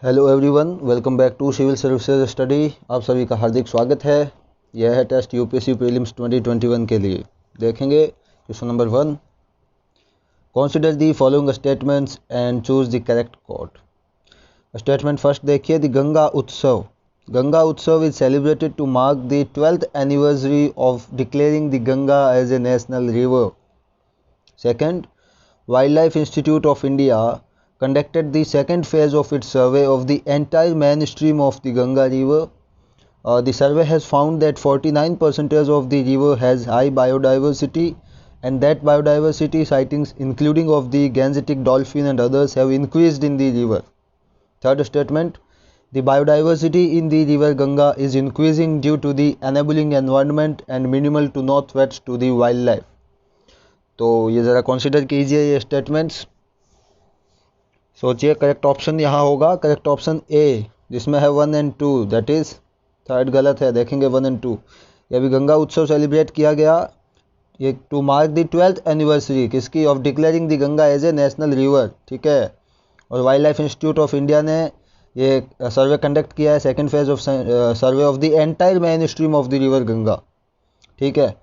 Hello everyone, welcome back to civil services study. आप सभी का हार्दिक स्वागत है। यह है टेस्ट यूपीएससी प्रीलिम्स 2021 के लिए। देखेंगे question number 1। Consider the following statements and choose the correct code. Statement first देखिए, the Ganga Utsav. Ganga Utsav is celebrated to mark the 12th anniversary of declaring the Ganga as a national river. Second, Wildlife Institute of India conducted the second phase of its survey of the entire mainstream of the Ganga river. The survey has found that 49% of the river has high biodiversity, and that biodiversity sightings, including of the Gangetic dolphin and others, have increased in the river. Third statement, the biodiversity in the river Ganga is increasing due to the enabling environment and minimal to no threats to the wildlife. तो ये ज़रा consider कीजिए ये statements, सोचिए। Correct option यहाँ होगा correct option A, जिसमें है 1 और 2, दैट इज़ थर्ड गलत है। देखेंगे 1 और 2। ये अभी गंगा उत्सव सेलिब्रेट किया गया, ये to mark the 12th anniversary किसकी, of declaring the Ganga as a national river, ठीक है। और wild life institute of India ने ये सर्वे कंडक्ट किया है, second phase of survey of the entire main stream of the river Ganga, ठीक है।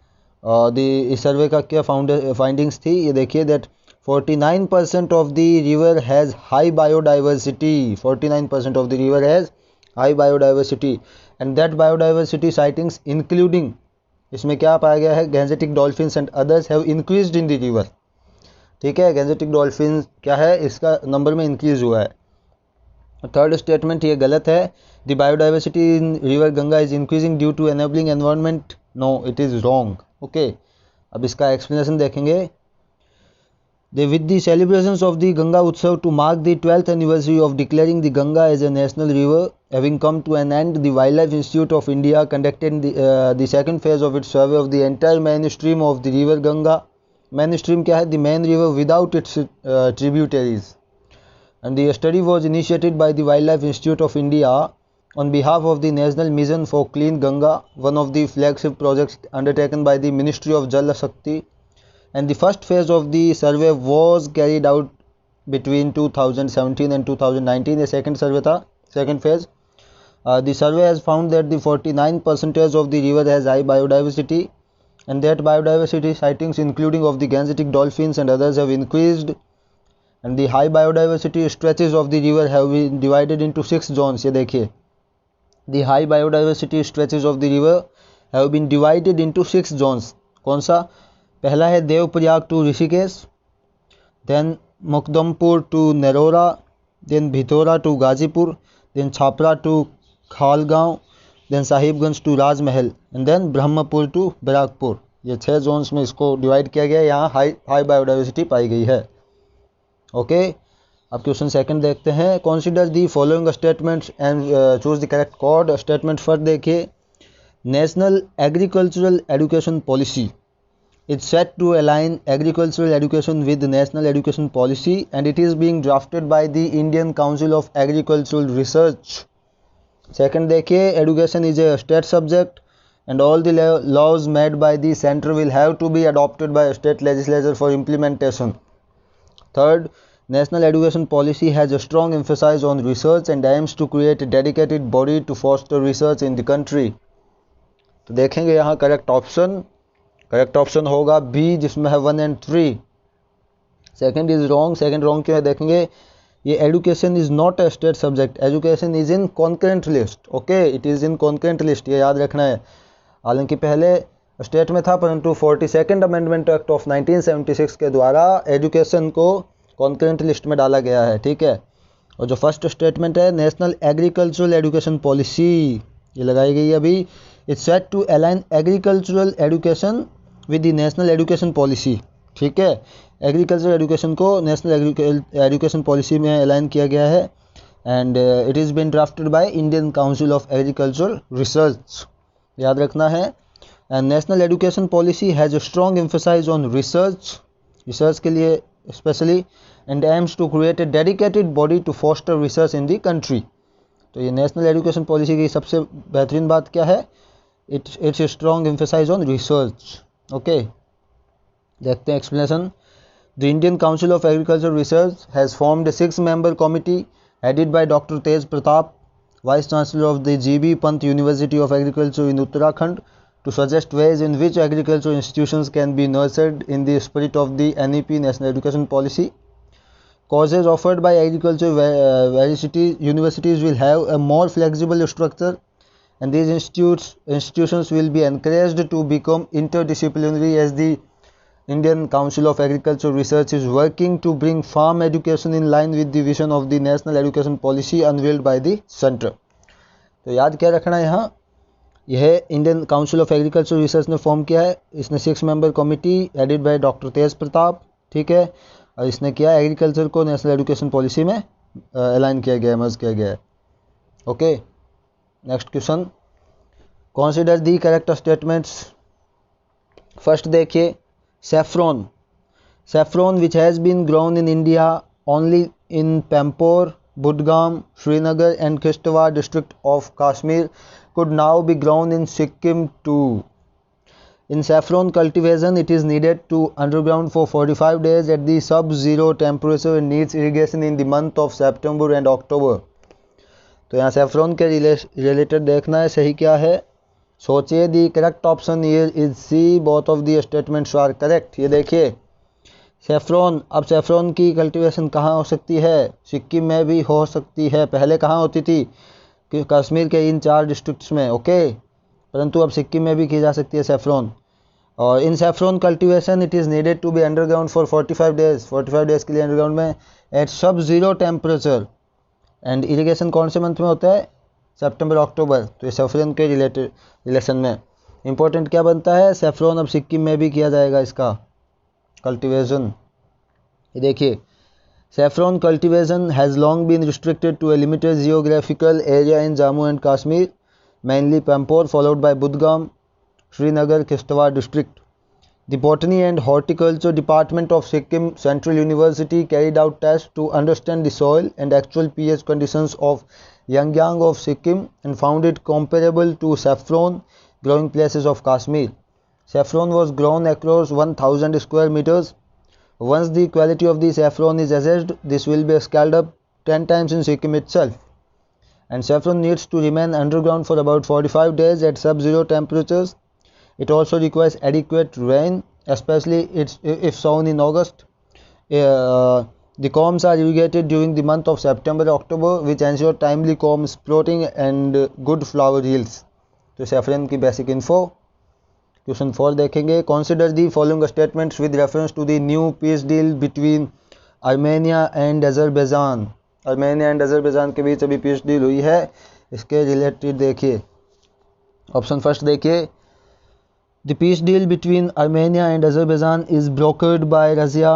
इस सर्वे का क्या फाइंडिंग्स थी, ये देखिए, that 49% of the river has high biodiversity. 49% of the river has high biodiversity, and that biodiversity sightings including, इसमें क्या पाया गया है, Gangetic dolphins and others have increased in the river, ठीक है। गैंजेटिक डॉल्फिन क्या है, इसका नंबर में इंक्रीज हुआ है। थर्ड स्टेटमेंट ये गलत है, the biodiversity in river Ganga is increasing due to enabling environment, no it is wrong, okay. अब इसका एक्सप्लेनेशन देखेंगे। With the celebrations of the Ganga Utsav to mark the 12th anniversary of declaring the Ganga as a national river having come to an end, the wild life institute of India conducted the second phase of its survey of the entire main stream of the river Ganga. Main stream क्या है, the main river without its tributaries, and the study was initiated by the Wildlife Institute of India on behalf of the National Mission for Clean Ganga, one of the flagship projects undertaken by the Ministry of Jal Shakti, and the first phase of the survey was carried out between 2017 and 2019. A second survey था, second phase. The survey has found that the 49% of the river has high biodiversity, and that biodiversity sightings including of the Gangetic dolphins and others have increased, and the high biodiversity stretches of the river have been divided into 6 zones. ये देखिए, the high biodiversity stretches of the river have been divided into 6 zones. कौन सा, पहला है Devprayag to Rishikesh, then Mukdampur to Narora, then Bhitaura to Ghazipur, then Chhapra to Khalgaon, then Sahibganj to Rajmahal, and then Brahmpur to Barrackpore. ये 6 Jones में इसको divide किया गया है। यहाँ हाई बायोडाइवर्सिटी पाई गई है, ओके। अब क्वेश्चन सेकंड देखते हैं। Consider the following statements and choose the correct code. Statement first देखिए, national agricultural education policy is set to align agricultural education with national education policy and it is being drafted by the Indian council of agricultural research. Second देखिए, education is a state subject and all the laws made by the center will have to be adopted by state legislature for implementation. Third, national education policy has a strong emphasis on research and aims to create a dedicated body to foster research in the country. तो देखेंगे यहाँ correct option होगा B, जिसमें है 1 और 3। Second is wrong. Second wrong क्यों है, देखेंगे। ये education is not a state subject, education is in concurrent list, okay, it is in concurrent list, ये याद रखना है। हालांकि पहले स्टेट में था, परंतु 42nd अमेंडमेंट एक्ट ऑफ 1976 के द्वारा एजुकेशन को कॉन्करेंट लिस्ट में डाला गया है, ठीक है। और जो फर्स्ट स्टेटमेंट है, नेशनल एग्रीकल्चरल एजुकेशन पॉलिसी, ये लगाई गई है अभी। It's set to align agricultural education with the national education policy, ठीक है। एग्रीकल्चरल एजुकेशन को नेशनल एजुकेशन पॉलिसी में अलाइन किया गया है, and it is been drafted by Indian council of agricultural research, याद रखना है। And national education policy has a strong emphasise on research के लिए specially, and aims to create a dedicated body to foster research in the country. तो ये national education policy की सबसे बेहतरीन बात क्या है, it's strong emphasise on research, okay. देखते हैं explanation. The Indian Council of Agricultural Research has formed a 6-member committee headed by Dr. Tej Pratap, Vice Chancellor of the GB Pant University of Agriculture in Uttarakhand, to suggest ways in which agricultural institutions can be nurtured in the spirit of the NEP National Education Policy. Courses offered by agriculture universities will have a more flexible structure, and these institutions will be encouraged to become interdisciplinary as the Indian Council of Agricultural Research is working to bring farm education in line with the vision of the National Education Policy unveiled by the Center. तो याद क्या रखना है यहाँ, यह Indian council of agriculture research ने form किया है. इसने 6 member committee headed by doctor Tej Pratap, ठीक है, और इसने किया एग्रीकल्चर को नेशनल एजुकेशन पॉलिसी में अलाइन किया गया है, मर्ज किया गया है. Okay, next question, consider the correct statements. First देखिए, saffron which has been grown in India only in Pampore, Budgam, Srinagar and Kishtwar district of Kashmir could now be grown in Sikkim too. In saffron cultivation, it is needed to underground for 45 days at the sub-zero temperature and needs irrigation in the month of September and October. तो यहाँ saffron के related देखना है सही क्या है. सोचिए, the correct option here is C, both of the statements are correct. ये देखिए सैफ्रॉन, अब सैफ्रॉन की कल्टीवेशन कहाँ हो सकती है, सिक्किम में भी हो सकती है. पहले कहाँ होती थी, कि कश्मीर के इन 4 डिस्ट्रिक्ट्स में, ओके, परंतु अब सिक्किम में भी की जा सकती है सैफ्रॉन. और in saffron cultivation it is needed to be underground for 45 days के लिए अंडरग्राउंड में एट सब ज़ीरो टेम्परेचर. एंड इरिगेशन कौन से मंथ में होता है, सितंबर अक्टूबर. तो ये सैफ्रॉन के रिलेशन में इंपॉर्टेंट क्या बनता है, सैफ्रॉन अब सिक्किम में भी किया जाएगा इसका कल्टीवेशन. ये देखिए, saffron cultivation has long been restricted to a limited geographical area in Jammu and Kashmir, mainly Pampore, followed by Budgam, Srinagar, Kishtwar district. The Botany and Horticulture Department of Sikkim Central University carried out tests to understand the soil and actual pH conditions of Yangyang of Sikkim and found it comparable to saffron growing places of Kashmir. Saffron was grown across 1000 square meters. Once the quality of the saffron is assessed, this will be scaled up 10 times in Sikkim itself. And saffron needs to remain underground for about 45 days at sub-zero temperatures. It also requires adequate rain, especially if sown in August. The corms are irrigated during the month of September-October, which ensure timely corm sprouting and good flower yields. तो saffron की basic info. Question 4 देखेंगे, consider the following statements with reference to the new peace deal between Armenia and Azerbaijan. Armenia and Azerbaijan के बीच अभी peace deal हुई है, इसके related देखिए. Option first देखिए, the peace deal between Armenia and Azerbaijan is brokered by Russia.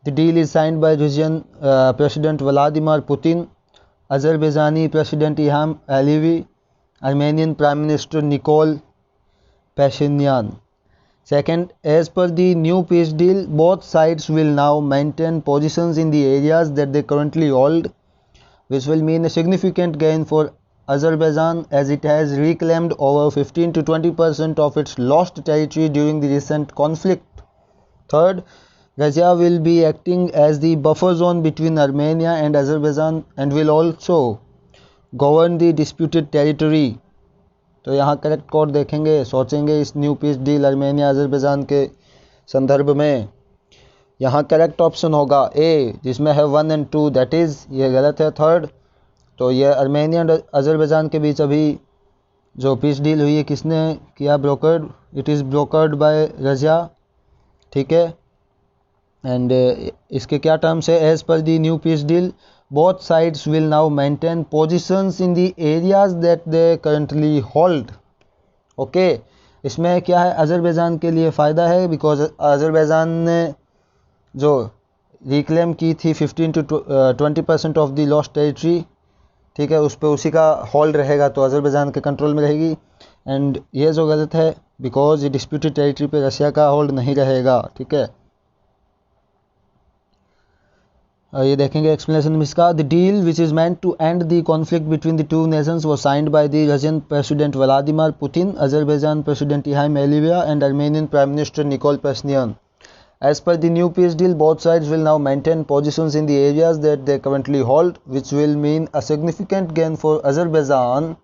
The deal is signed by Russian president Vladimir Putin, Azerbaijani president Ilham Aliyev, Armenian prime minister Nikol Pashinyan. Second, as per the new peace deal, both sides will now maintain positions in the areas that they currently hold, which will mean a significant gain for Azerbaijan as it has reclaimed over 15 to 20% of its lost territory during the recent conflict. Third, Russia will be acting as the buffer zone between Armenia and Azerbaijan and will also govern the disputed territory. तो यहाँ correct code देखेंगे, सोचेंगे इस new peace deal Armenia Azerbaijan के संदर्भ में. यहाँ correct option होगा ए, जिसमें है 1 और 2, दैट इज़, ये गलत है थर्ड. तो ये आर्मेनिया और अजरबैजान के बीच अभी जो पीस डील हुई है किसने किया, brokered, it is brokered by Russia, ठीक है. एंड इसके क्या टर्म्स है, as per the new peace deal both sides will now maintain positions in the areas that they currently hold. Okay, इसमें क्या है, अजरबैजान के लिए फ़ायदा है बिकॉज अजरबैजान ने जो रिक्लेम की थी 15 to 20% of the lost territory, ठीक है, उस पर उसी का होल्ड रहेगा, तो अजरबैजान के कंट्रोल में रहेगी. एंड ये जो गलत है बिकॉज ये डिस्प्यूटेड टेरिटरी पे रशिया का होल्ड नहीं रहेगा, ठीक है. ये देखेंगे एक्सप्लेनेशन में इसका. The deal which is meant to end the conflict between the two nations was signed by the Russian president Vladimir Putin, Azerbaijan president Ilham Aliyev and Armenian prime minister Nikol Pashinyan. As per the new peace deal, both sides will now maintain positions in the areas that they currently hold, which will mean a significant gain for Azerbaijan.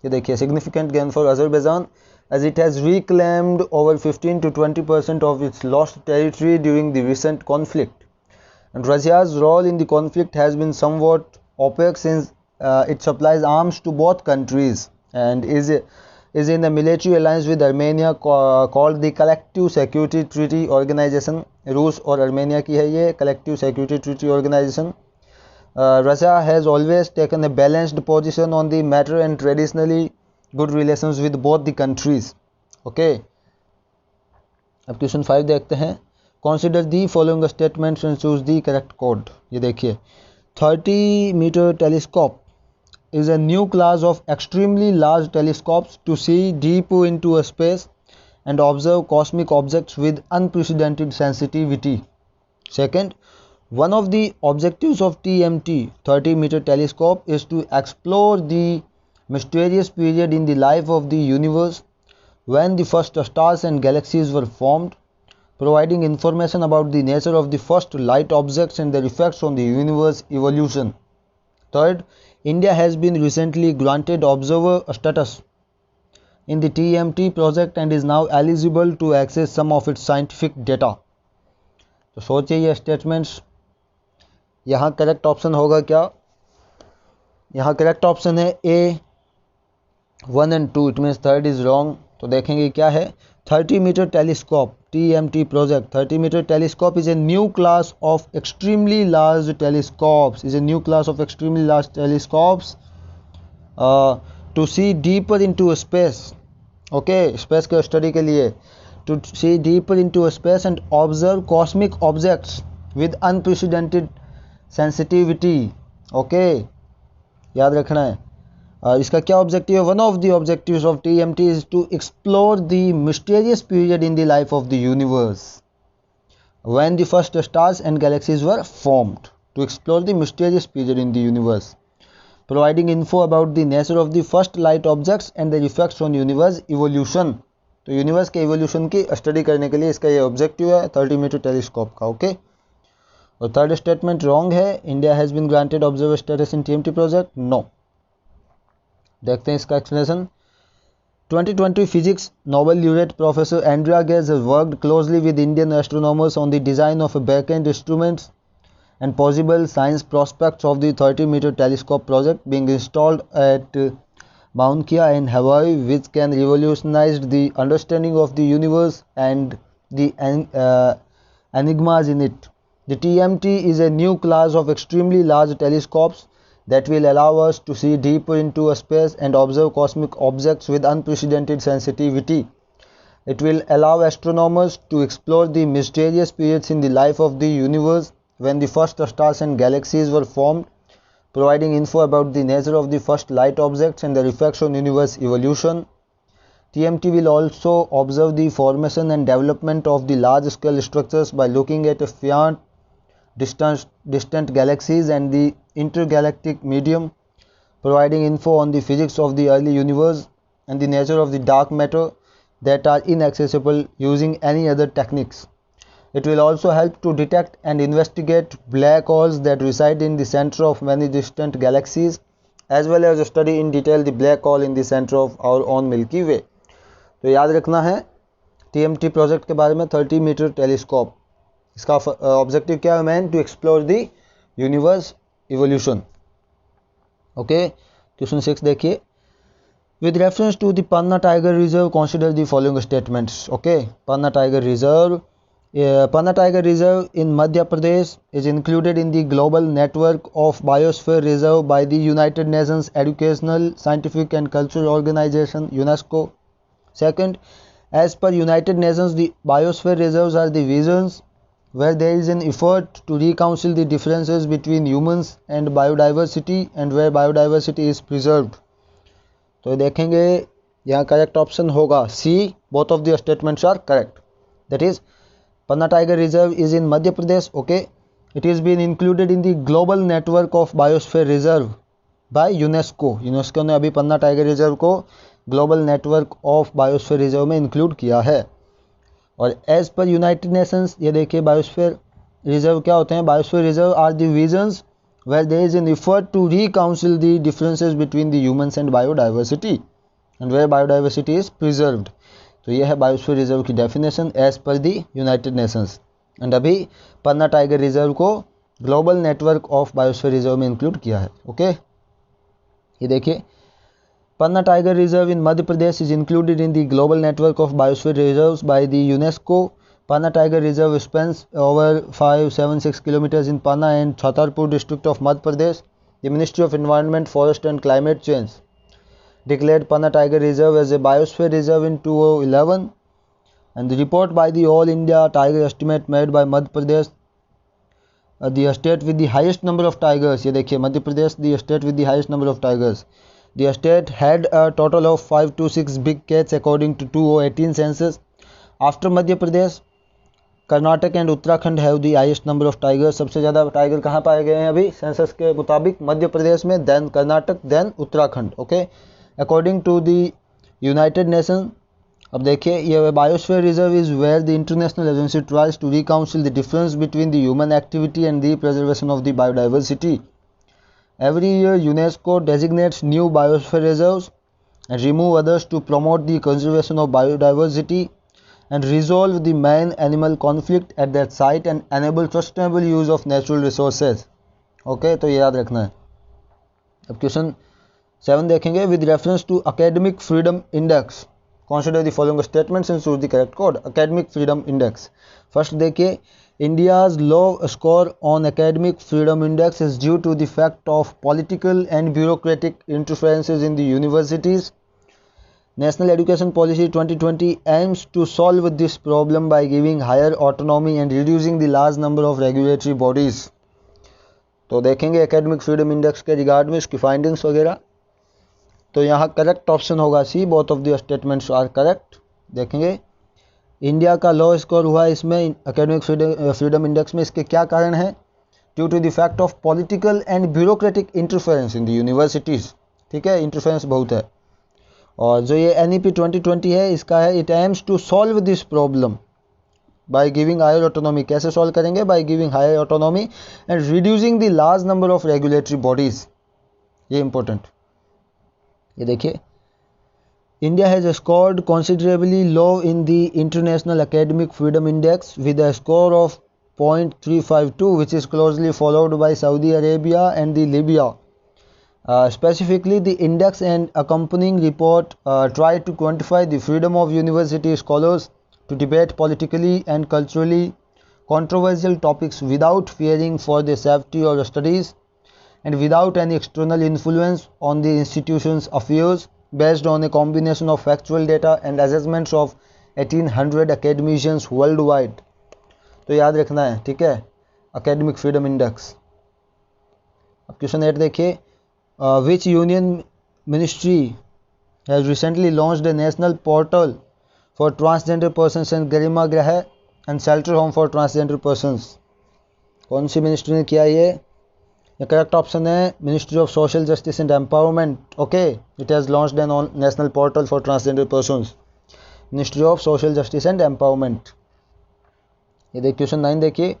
ये देखिए, significant gain for Azerbaijan, as it has reclaimed over 15 to 20% of its lost territory during the recent conflict. And Russia's role in the conflict has been somewhat opaque since it supplies arms to both countries and is in a military alliance with Armenia called the Collective Security Treaty Organization. रूस और Armenia की है ये Collective Security Treaty Organization. Russia has always taken a balanced position on the matter and traditionally good relations with both the countries. Okay. अब question 5 देखते हैं. Consider the following statements and choose the correct code. ये देखिए, 30-meter telescope is a new class of extremely large telescopes to see deep into a space and observe cosmic objects with unprecedented sensitivity. Second, one of the objectives of TMT 30-meter telescope is to explore the mysterious period in the life of the universe when the first stars and galaxies were formed, providing information about the nature of the first light objects and their effects on the universe evolution. Third, India has been recently granted observer status in the TMT project and is now eligible to access some of its scientific data. तो सोचिए ये statements, यहाँ correct option होगा क्या? यहाँ correct option है ए 1 and 2. It means third is wrong. तो देखेंगे क्या है. 30-meter telescope TMT project. 30-meter telescope is a new class of extremely large telescopes. To see deeper into space. Okay, space के study के लिए. To see deeper into space and observe cosmic objects with unprecedented sensitivity. Okay, याद रखना है. इसका क्या objective है? One of the objectives of TMT is to explore the mysterious period in the life of the universe when the first stars and galaxies were formed. To explore the mysterious period in the universe, providing info about the nature of the first light objects and the effects on universe evolution. तो universe के evolution की study करने के लिए इसका ये objective है 30-meter telescope का. ओके. और थर्ड स्टेटमेंट रॉन्ग है. India has been granted observer status in TMT project. No. देखते हैं इसका explanation. 2020 physics Nobel laureate professor Andrea Ghez has worked closely with Indian astronomers on the design of a back-end instruments and possible science prospects of the 30-meter telescope project being installed at Mauna Kea in Hawaii, which can revolutionize the understanding of the universe and the enigmas in it. The TMT is a new class of extremely large telescopes that will allow us to see deeper into space and observe cosmic objects with unprecedented sensitivity. It will allow astronomers to explore the mysterious periods in the life of the universe when the first stars and galaxies were formed, providing info about the nature of the first light objects and their effects on universe evolution. TMT will also observe the formation and development of the large-scale structures by looking at faint distant galaxies and the intergalactic medium, providing info on the physics of the early universe and the nature of the dark matter that are inaccessible using any other techniques. It will also help to detect and investigate black holes that reside in the center of many distant galaxies, as well as study in detail the black hole in the center of our own Milky Way. तो याद रखना है TMT project के बारे में. 30-meter telescope, इसका objective क्या है man? To explore the universe evolution. Okay. Question 6 देखिए. With reference to the Panna tiger reserve consider the following statements. Okay. Panna tiger reserve in Madhya Pradesh is included in the global network of biosphere reserve by the United Nations Educational, Scientific and Cultural Organization UNESCO. Second, as per United Nations, the biosphere reserves are the regions where there is an effort to reconcile the differences between humans and biodiversity and where biodiversity is preserved. तो देखेंगे यहाँ correct option होगा C. Both of the statements are correct. That is Panna Tiger Reserve is in Madhya Pradesh. Okay. It has been included in the global network of biosphere reserve by UNESCO. UNESCO ने अभी Panna tiger reserve को global network of biosphere reserve में include किया है. और as per United Nations, ये देखिए biosphere reserve क्या होते हैं? Biosphere reserve are the regions where there is an effort to reconcile the differences between the humans and biodiversity and where biodiversity is preserved. तो ये है बायोस्फीयर रिजर्व की definition as per the United Nations. And अभी Panna tiger reserve को global network of biosphere reserve में include किया है। Okay, ये देखिए Panna Tiger Reserve in Madhya Pradesh is included in the global network of biosphere reserves by the UNESCO. Panna Tiger Reserve spans over 576 kilometers in Panna and Chhatarpur district of Madhya Pradesh. The Ministry of Environment, Forest and Climate Change declared Panna Tiger Reserve as a biosphere reserve in 2011, and the report by the All India Tiger Estimate made by Madhya Pradesh, the state with the highest number of tigers. ये देखिए Madhya Pradesh the state with the highest number of tigers. The state had a total of 526 big cats according to 2018 census. After Madhya Pradesh, Karnataka and Uttarakhand have the highest number of tigers. सबसे ज़्यादा tiger कहाँ पाए गए हैं अभी census के मुताबिक? मध्य प्रदेश में, then Karnataka, then Uttarakhand. Okay, according to the United Nation. अब देखिए ये biosphere reserve is where the international agency tries to reconcile the difference between the human activity and the preservation of the biodiversity. Every year, UNESCO designates new biosphere reserves and remove others to promote the conservation of biodiversity and resolve the man-animal conflict at that site and enable sustainable use of natural resources. Okay, तो ये याद रखना है। अब question 7 देखेंगे। With reference to academic freedom index, consider the following statements and choose the correct code. Academic freedom index. First देखिए, India's low score on academic freedom index is due to the fact of political and bureaucratic interferences in the universities. National Education Policy 2020 aims to solve this problem by giving higher autonomy and reducing the large number of regulatory bodies. तो देखेंगे academic freedom index के regard में इसकी findings वगैरह। तो यहाँ correct option होगा C, both of the statements are correct. देखेंगे इंडिया का लो स्कोर हुआ है इसमें एकेडमिक फ्रीडम इंडेक्स में। इसके क्या कारण है? Due to the fact of political and bureaucratic interference in the universities. ठीक है, इंटरफेरेंस बहुत है। और जो ये NEP 2020 है इसका है it aims to solve this problem by giving higher autonomy. कैसे सॉल्व करेंगे? By giving higher autonomy and reducing the large number of regulatory bodies. ये इंपॉर्टेंट। ये देखिए India has scored considerably low in the International Academic Freedom Index with a score of 0.352, which is closely followed by Saudi Arabia and the Libya. Specifically, the index and accompanying report try to quantify the freedom of university scholars to debate politically and culturally controversial topics without fearing for their safety or studies and without any external influence on the institution's affairs, based on a combination of factual data and assessments of 1800 academicians worldwide. तो याद रखना है, ठीक है, academic freedom index. अब question 8 देखिए। Which union ministry has recently launched a national portal for transgender persons and Garima Griha and shelter home for transgender persons? कौन सी मिनिस्ट्री ने किया ये? करेक्ट ऑप्शन है ministry of social justice and empowerment. Okay, it has launched an national portal for transgender persons, ministry of social justice and empowerment. ये देखिए question 9 देखिए।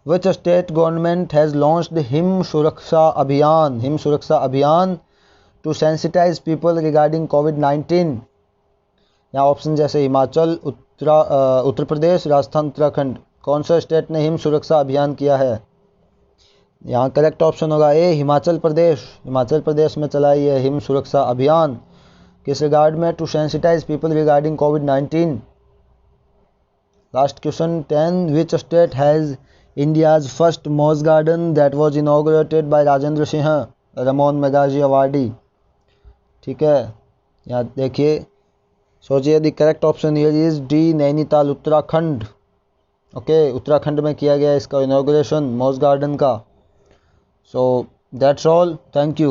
Which state government has launched him सुरक्षा अभियान, him सुरक्षा अभियान to sensitise people regarding कोविड-19? यहाँ option जैसे हिमाचल, उत्तर प्रदेश, राजस्थान, उत्तराखंड। कौन सा स्टेट ने हिम सुरक्षा अभियान किया है? यहाँ करेक्ट ऑप्शन होगा ए, हिमाचल प्रदेश। हिमाचल प्रदेश में चला ये हिम सुरक्षा अभियान। किस रिगार्ड में? टू सेंसिटाइज पीपल रिगार्डिंग कोविड-19। Last question 10। Which state has India's first moss garden that was inaugurated by Rajendra Singh Ramon Magsaysay awardee? ठीक है, यहाँ देखिए, सोचिए the correct option here is D, Nainital, Uttarakhand. Okay, Uttarakhand में किया गया इसका इनॉग्रेशन मॉस गार्डन का। So that's all. Thank you.